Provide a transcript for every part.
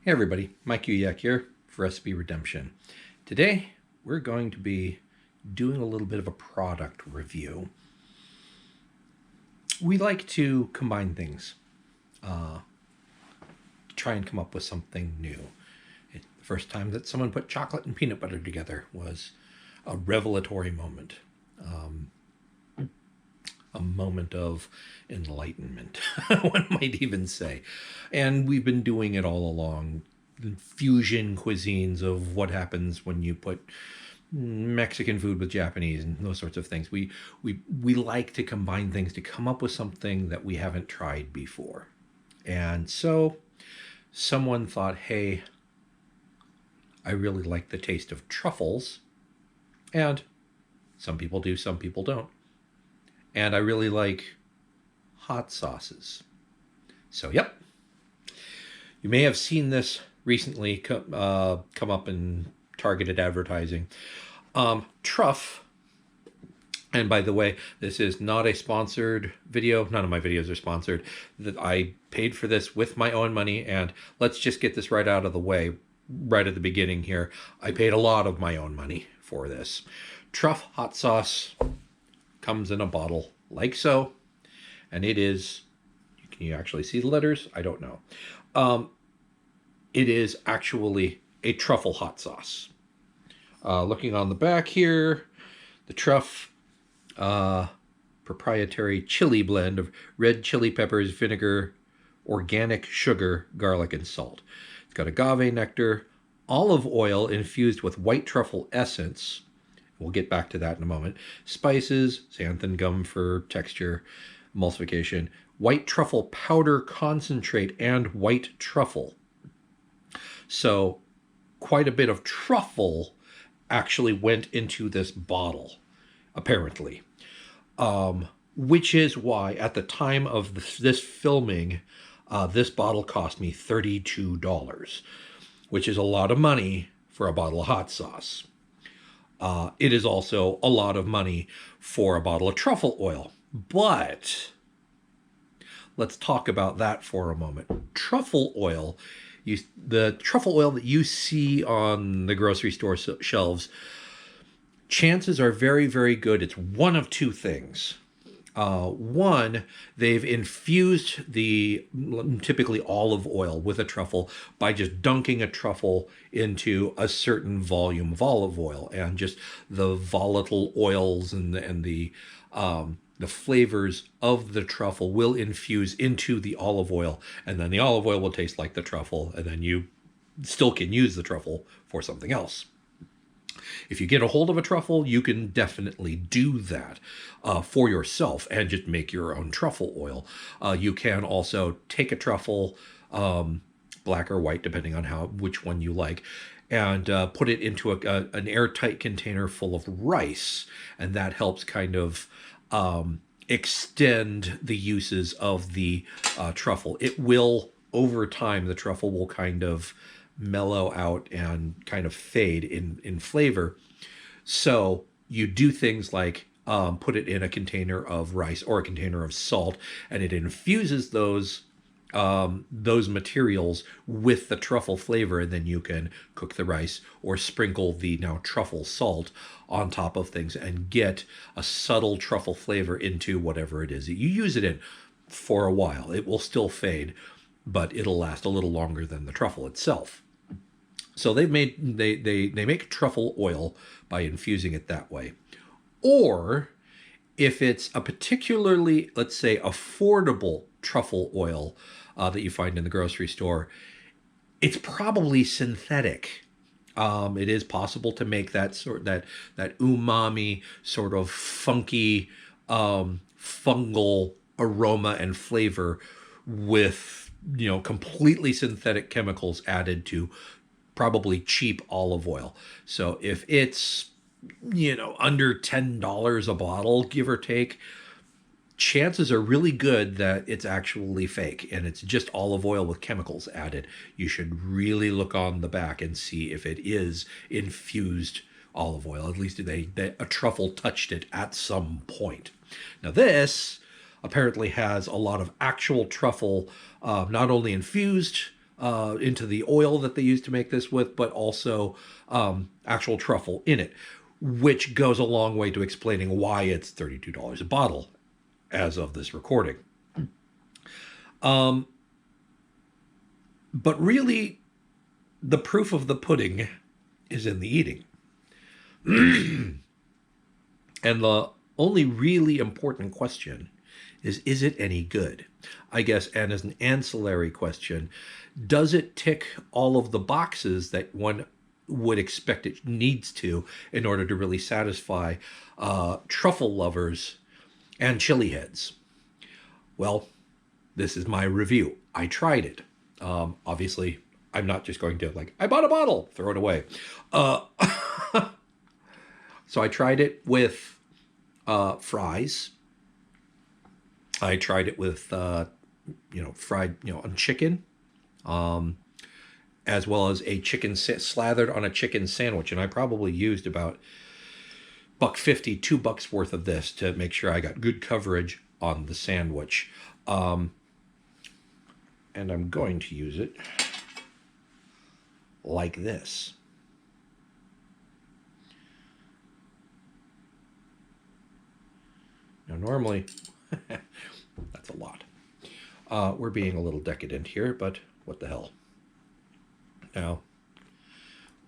Hey everybody, Mike Uyak here for Recipe Redemption. Today we're going to be doing a little bit of a product review. We like to combine things, to try and come up with something new. The first time that someone put chocolate and peanut butter together was a revelatory moment. A moment of enlightenment, one might even say. And we've been doing it all along. Fusion cuisines of what happens when you put Mexican food with Japanese and those sorts of things. We like to combine things to come up with something that we haven't tried before. And so someone thought, hey, I really like the taste of truffles. And some people do, some people don't. And I really like hot sauces. So, yep. You may have seen this recently come up in targeted advertising. Truff, and by the way, this is not a sponsored video. None of my videos are sponsored. That I paid for this with my own money, and let's just get this right out of the way right at the beginning here. I paid a lot of my own money for this. Truff hot sauce comes in a bottle like so, and it is, can you actually see the letters? I don't know. It is actually a truffle hot sauce. Looking on the back here, the Truff proprietary chili blend of red chili peppers, vinegar, organic sugar, garlic, and salt. It's got agave nectar, olive oil infused with white truffle essence. We'll get back to that in a moment. Spices, xanthan gum for texture, emulsification, white truffle powder concentrate, and white truffle. So quite a bit of truffle actually went into this bottle, apparently. Which is why at the time of this filming, this bottle cost me $32, which is a lot of money for a bottle of hot sauce. It is also a lot of money for a bottle of truffle oil. But let's talk about that for a moment. Truffle oil, the truffle oil that you see on the grocery store shelves, chances are very, very good. It's one of two things. One, they've infused the typically olive oil with a truffle by just dunking a truffle into a certain volume of olive oil, and just the volatile oils and the flavors of the truffle will infuse into the olive oil, and then the olive oil will taste like the truffle, and then you still can use the truffle for something else. If you get a hold of a truffle, you can definitely do that for yourself and just make your own truffle oil. You can also take a truffle, black or white, depending on which one you like, and put it into an airtight container full of rice, and that helps kind of extend the uses of the truffle. It will, over time, the truffle will kind of mellow out and kind of fade in flavor. So you do things like put it in a container of rice or a container of salt, and it infuses those materials with the truffle flavor, and then you can cook the rice or sprinkle the now truffle salt on top of things and get a subtle truffle flavor into whatever it is that you use it in. For a while, it will still fade, but it'll last a little longer than the truffle itself. So they make truffle oil by infusing it that way. Or if it's a particularly, let's say, affordable truffle oil that you find in the grocery store, it's probably synthetic. It is possible to make that umami sort of funky fungal aroma and flavor with completely synthetic chemicals added to probably cheap olive oil. So if it's under $10 a bottle, give or take, chances are really good that it's actually fake and it's just olive oil with chemicals added. You should really look on the back and see if it is infused olive oil. At least a truffle touched it at some point. Now this apparently has a lot of actual truffle, not only infused into the oil that they use to make this with, but also actual truffle in it, which goes a long way to explaining why it's $32 a bottle as of this recording. But really, the proof of the pudding is in the eating. And the only really important question is it any good? I guess, and as an ancillary question, does it tick all of the boxes that one would expect it needs to in order to really satisfy truffle lovers and chili heads? Well, this is my review. I tried it. Obviously, I'm not just going to, like, I bought a bottle, throw it away. Uh, so I tried it with fries. I tried it with, fried, on chicken, as well as a chicken slathered on a chicken sandwich. And I probably used about $1.50, $2 worth of this to make sure I got good coverage on the sandwich. And I'm going to use it like this. Now, normally, that's a lot. We're being a little decadent here, but what the hell. Now,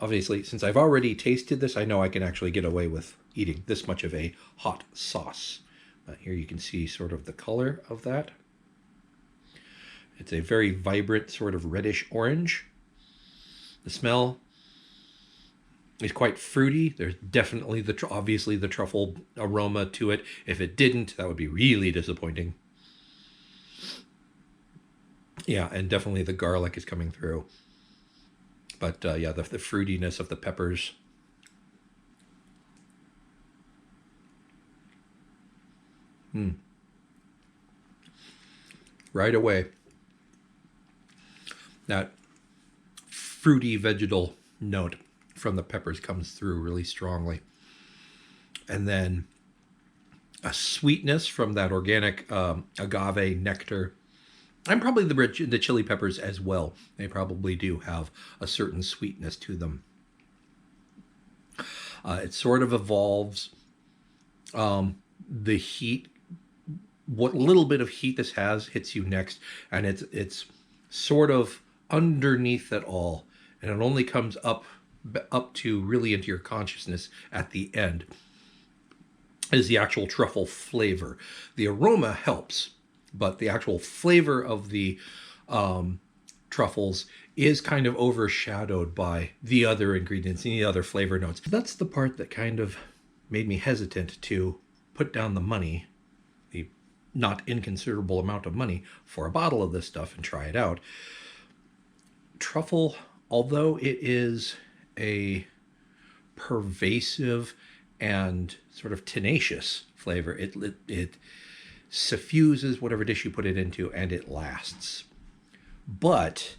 obviously, since I've already tasted this, I know I can actually get away with eating this much of a hot sauce. Here you can see sort of the color of that. It's a very vibrant sort of reddish orange. The smell is quite fruity. There's definitely obviously the truffle aroma to it. If it didn't, that would be really disappointing. Yeah, and definitely the garlic is coming through. But yeah, the fruitiness of the peppers. Right away, that fruity vegetal note from the peppers comes through really strongly. And then a sweetness from that organic agave nectar. And probably the chili peppers as well. They probably do have a certain sweetness to them. It sort of evolves. The heat, what little bit of heat this has hits you next, and it's sort of underneath it all, and it only comes up to really into your consciousness at the end, is the actual truffle flavor. The aroma helps, but the actual flavor of the truffles is kind of overshadowed by the other ingredients and the other flavor notes. That's the part that kind of made me hesitant to put down the money, the not inconsiderable amount of money, for a bottle of this stuff and try it out. Truffle, although it is a pervasive and sort of tenacious flavor, it suffuses whatever dish you put it into, and it lasts. But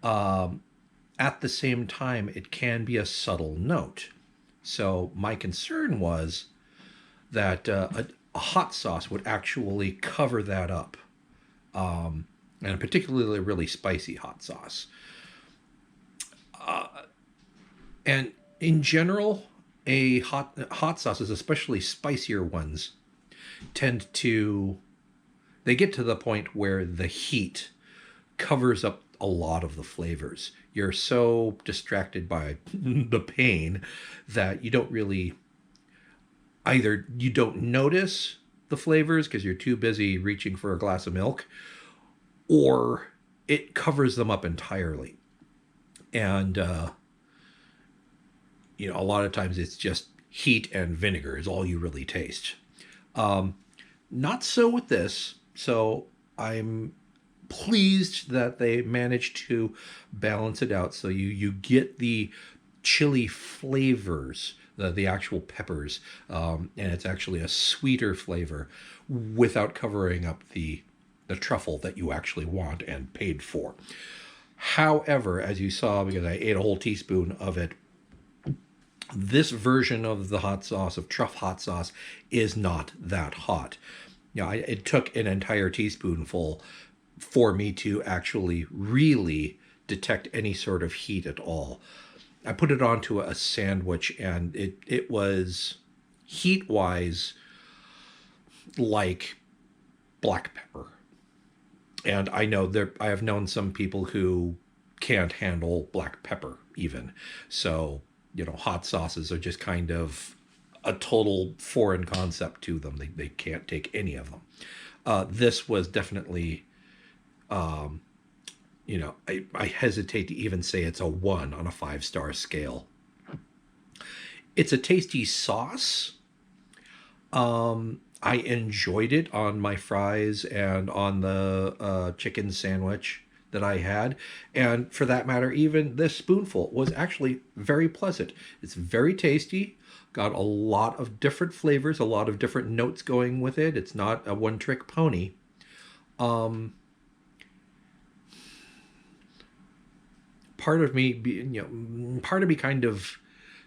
at the same time, it can be a subtle note. So my concern was that a hot sauce would actually cover that up, and particularly a really spicy hot sauce. And in general, a hot sauces, especially spicier ones, they get to the point where the heat covers up a lot of the flavors. You're so distracted by the pain that you don't really, either you don't notice the flavors because you're too busy reaching for a glass of milk, or it covers them up entirely. And a lot of times it's just heat and vinegar is all you really taste. Not so with this. So I'm pleased that they managed to balance it out, so you get the chili flavors, the actual peppers, and it's actually a sweeter flavor without covering up the truffle that you actually want and paid for. However, as you saw, because I ate a whole teaspoon of it, this version of the hot sauce, of Truff hot sauce, is not that hot. It took an entire teaspoonful for me to actually really detect any sort of heat at all. I put it onto a sandwich, and it was heat wise like black pepper. And I know there I have known some people who can't handle black pepper even. So, hot sauces are just kind of a total foreign concept to them. They can't take any of them. This was definitely, I hesitate to even say it's a 1 on a 5-star scale. It's a tasty sauce. I enjoyed it on my fries and on the chicken sandwich that I had. And for that matter, even this spoonful was actually very pleasant. It's very tasty, got a lot of different flavors, a lot of different notes going with it. It's not a one trick pony. Part of me, part of me kind of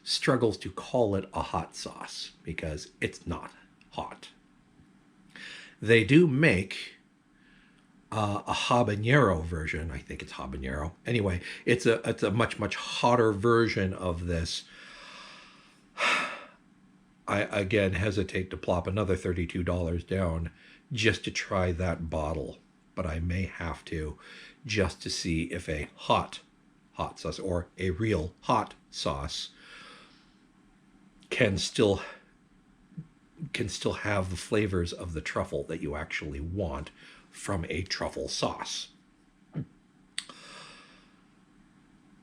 struggles to call it a hot sauce because it's not hot. They do make a habanero version. I think it's habanero. Anyway, it's a much hotter version of this. I again hesitate to plop another $32 down just to try that bottle, but I may have to just to see if a hot sauce or a real hot sauce can still have the flavors of the truffle that you actually want from a truffle sauce.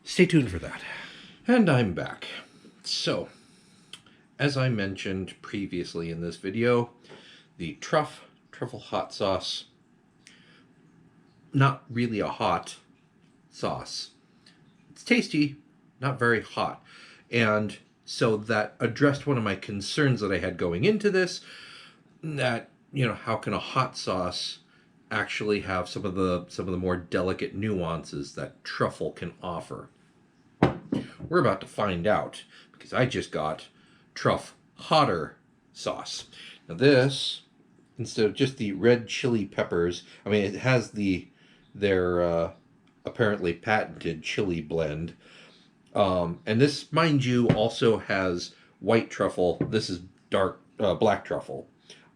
Stay tuned for that. And I'm back. So, as I mentioned previously in this video, the truffle hot sauce, not really a hot sauce. It's tasty, not very hot. And so that addressed one of my concerns that I had going into this, that, how can a hot sauce actually have some of the more delicate nuances that truffle can offer? We're about to find out, because I just got Truff hotter sauce. Now this, instead of just the red chili peppers, I mean, it has their apparently patented chili blend. And this, mind you, also has white truffle. This is black truffle.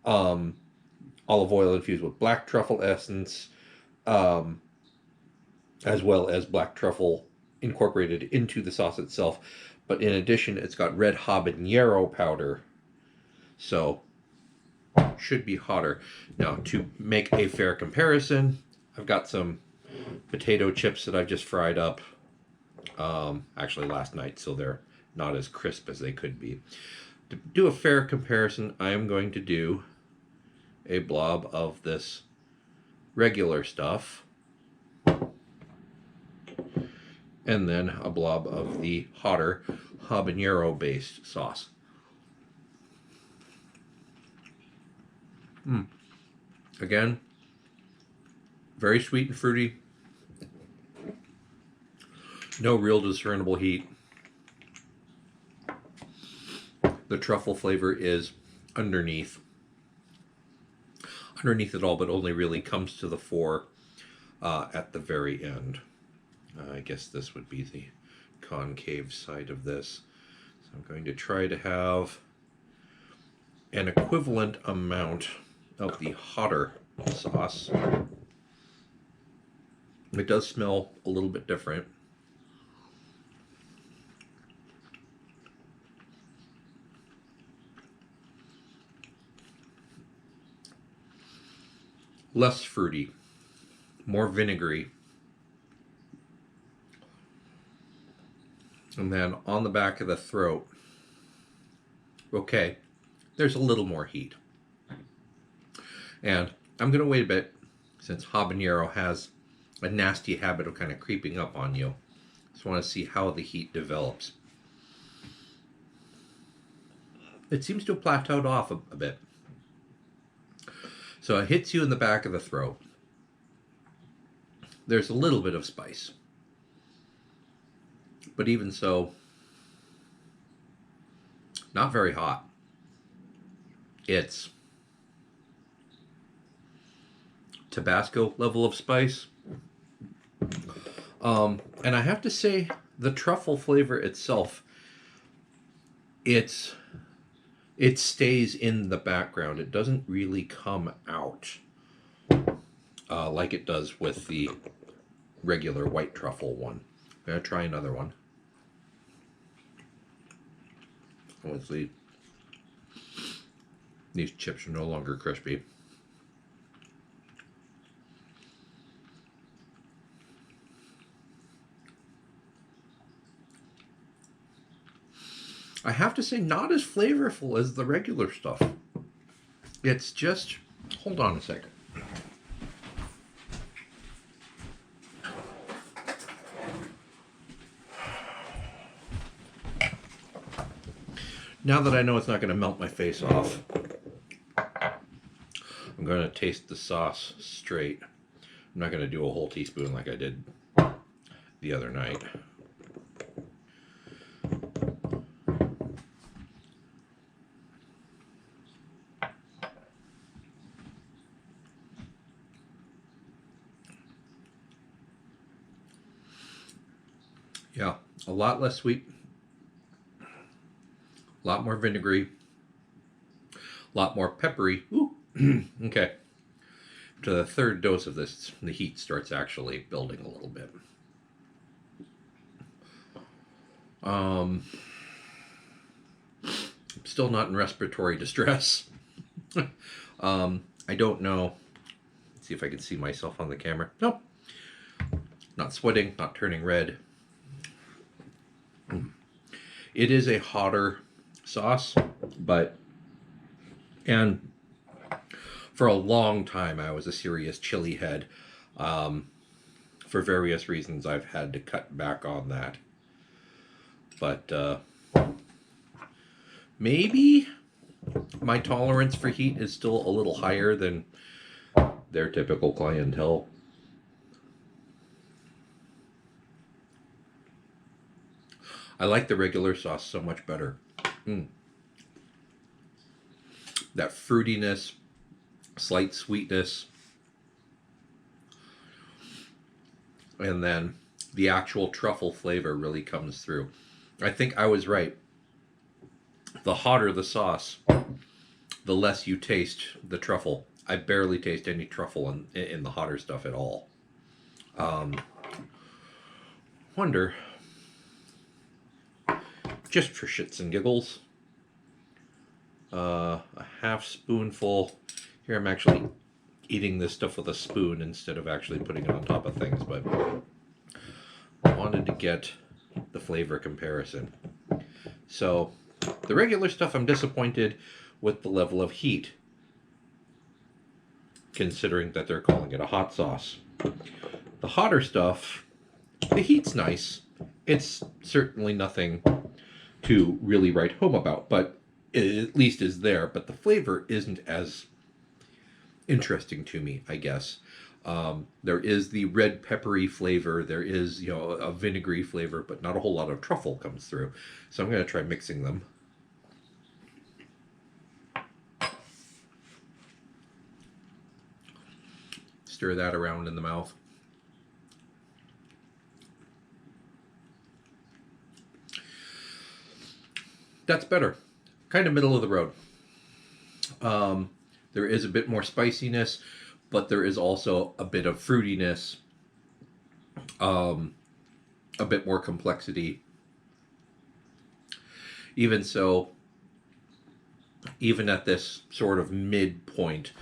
Olive oil infused with black truffle essence, as well as black truffle incorporated into the sauce itself. But in addition, it's got red habanero powder. So, should be hotter. Now, to make a fair comparison, I've got some potato chips that I've just fried up. Actually last night, so they're not as crisp as they could be. To do a fair comparison, I am going to do a blob of this regular stuff, and then a blob of the hotter habanero based sauce. Again, very sweet and fruity. No real discernible heat. The truffle flavor is underneath it all, but only really comes to the fore at the very end. I guess this would be the concave side of this. So I'm going to try to have an equivalent amount of the hotter sauce. It does smell a little bit different. Less fruity, more vinegary. And then on the back of the throat, okay, there's a little more heat. And I'm going to wait a bit, since habanero has a nasty habit of kind of creeping up on you. Just want to see how the heat develops. It seems to have plateaued off a bit. So it hits you in the back of the throat. There's a little bit of spice. But even so, not very hot. It's Tabasco level of spice. And I have to say, the truffle flavor itself, it's it stays in the background. It doesn't really come out like it does with the regular white truffle one. I'm gonna try another one. Let's see. These chips are no longer crispy. I have to say, not as flavorful as the regular stuff. It's just. Hold on a second. Now that I know it's not going to melt my face off, I'm going to taste the sauce straight. I'm not going to do a whole teaspoon like I did the other night. Yeah, a lot less sweet, a lot more vinegary, a lot more peppery. Ooh, okay. To the third dose of this, the heat starts actually building a little bit. I'm still not in respiratory distress. I don't know. Let's see if I can see myself on the camera. Nope. Not sweating, not turning red. It is a hotter sauce, but and for a long time I was a serious chili head. For various reasons, I've had to cut back on that. But maybe my tolerance for heat is still a little higher than their typical clientele. I like the regular sauce so much better. Mm. That fruitiness, slight sweetness, and then the actual truffle flavor really comes through. I think I was right. The hotter the sauce, the less you taste the truffle. I barely taste any truffle in the hotter stuff at all. Um, Wonder, just for shits and giggles, a half spoonful. Here I'm actually eating this stuff with a spoon instead of actually putting it on top of things, but I wanted to get the flavor comparison. So the regular stuff, I'm disappointed with the level of heat, considering that they're calling it a hot sauce. The hotter stuff, the heat's nice. It's certainly nothing to really write home about, but it at least is there. But the flavor isn't as interesting to me, I guess. There is the red peppery flavor. There is, a vinegary flavor, but not a whole lot of truffle comes through. So I'm going to try mixing them. Stir that around in the mouth. That's better. Kind of middle of the road. There is a bit more spiciness, but there is also a bit of fruitiness, a bit more complexity. Even so, even at this sort of midpoint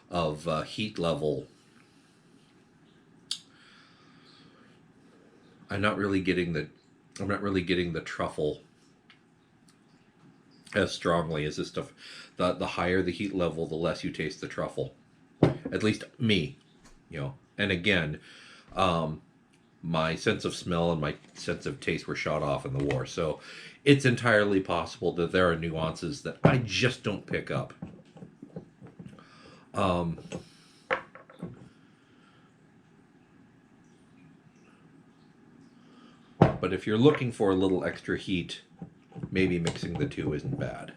of heat level, I'm not really getting the truffle as strongly as this stuff. The higher the heat level, the less you taste the truffle. At least me. And again, my sense of smell and my sense of taste were shot off in the war. So it's entirely possible that there are nuances that I just don't pick up. But if you're looking for a little extra heat, maybe mixing the two isn't bad.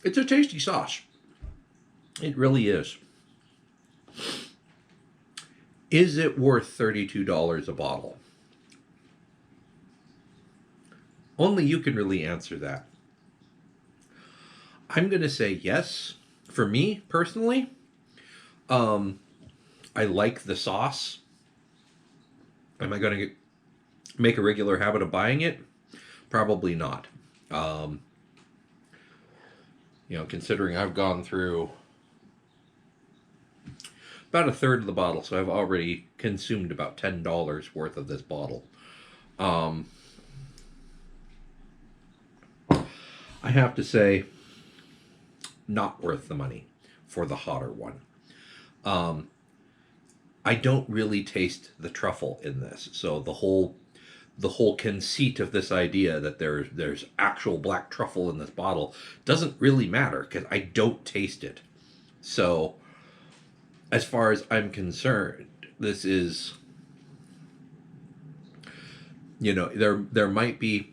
It's a tasty sauce. It really is. Is it worth $32 a bottle? Only you can really answer that. I'm going to say yes. For me personally, um, I like the sauce. Am I going to make a regular habit of buying it? Probably not. Um, considering I've gone through about a third of the bottle, so I've already consumed about $10 worth of this bottle. Um, I have to say, not worth the money for the hotter one. Um, I don't really taste the truffle in this, so the whole conceit of this idea that there's actual black truffle in this bottle doesn't really matter because I don't taste it. So as far as I'm concerned, this is, there might be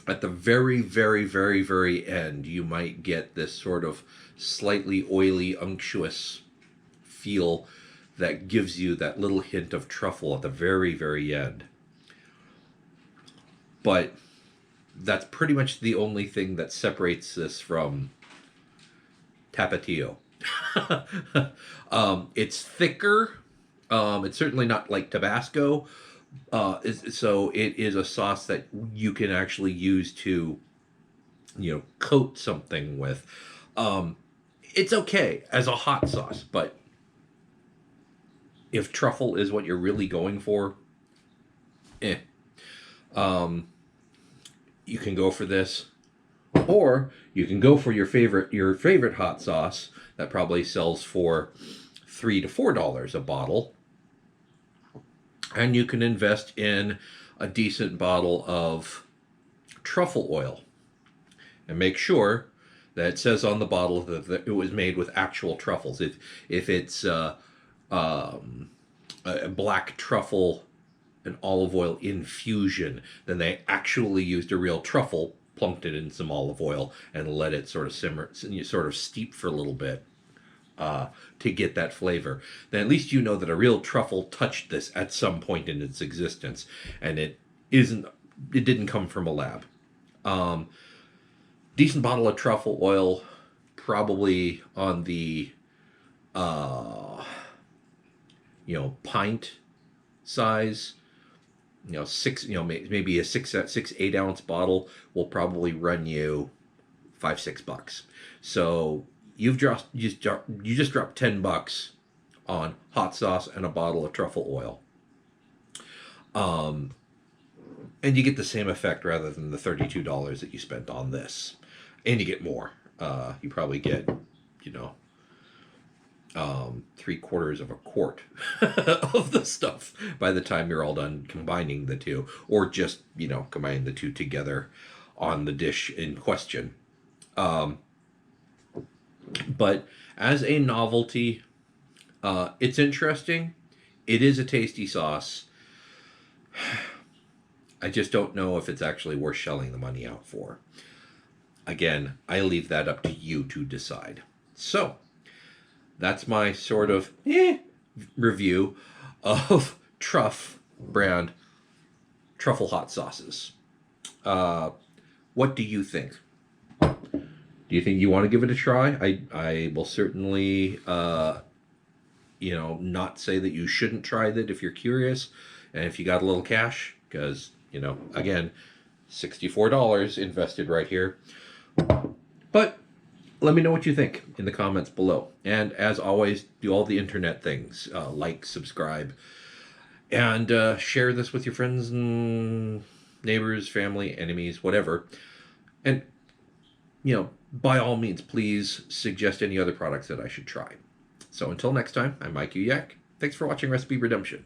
at the very, very, very, very end, you might get this sort of slightly oily, unctuous feel that gives you that little hint of truffle at the very, very end. But that's pretty much the only thing that separates this from Tapatio. It's thicker. It's certainly not like Tabasco. So it is a sauce that you can actually use to, coat something with. It's okay as a hot sauce, but if truffle is what you're really going for, eh. Um, you can go for this, or you can go for your favorite hot sauce that probably sells for $3 to $4 a bottle, and you can invest in a decent bottle of truffle oil and make sure that it says on the bottle that it was made with actual truffles. If it's a black truffle and olive oil infusion, then they actually used a real truffle, plunked it in some olive oil, and let it sort of simmer, sort of steep for a little bit to get that flavor. Then at least you know that a real truffle touched this at some point in its existence, and it didn't come from a lab. Um, Decent bottle of truffle oil, probably on the pint size. Six, maybe a 6 8 ounce bottle will probably run you $5 6. So you just dropped $10 on hot sauce and a bottle of truffle oil. Um, and you get the same effect rather than the $32 that you spent on this, and you get more. You probably get, you know, 3/4 of a quart of the stuff by the time you're all done combining the two, or just combining the two together on the dish in question. Um, but as a novelty, it's interesting. It is a tasty sauce. I just don't know if it's actually worth shelling the money out for. Again, I leave that up to you to decide. So, that's my sort of review of Truff brand truffle hot sauces. What do you think? Do you think you want to give it a try? I will certainly not say that you shouldn't try it if you're curious and if you got a little cash, because again, $64 invested right here. But let me know what you think in the comments below. And as always, do all the internet things. Like, subscribe, and share this with your friends and neighbors, family, enemies, whatever. And, by all means, please suggest any other products that I should try. So until next time, I'm Mike Uyak. Thanks for watching Recipe Redemption.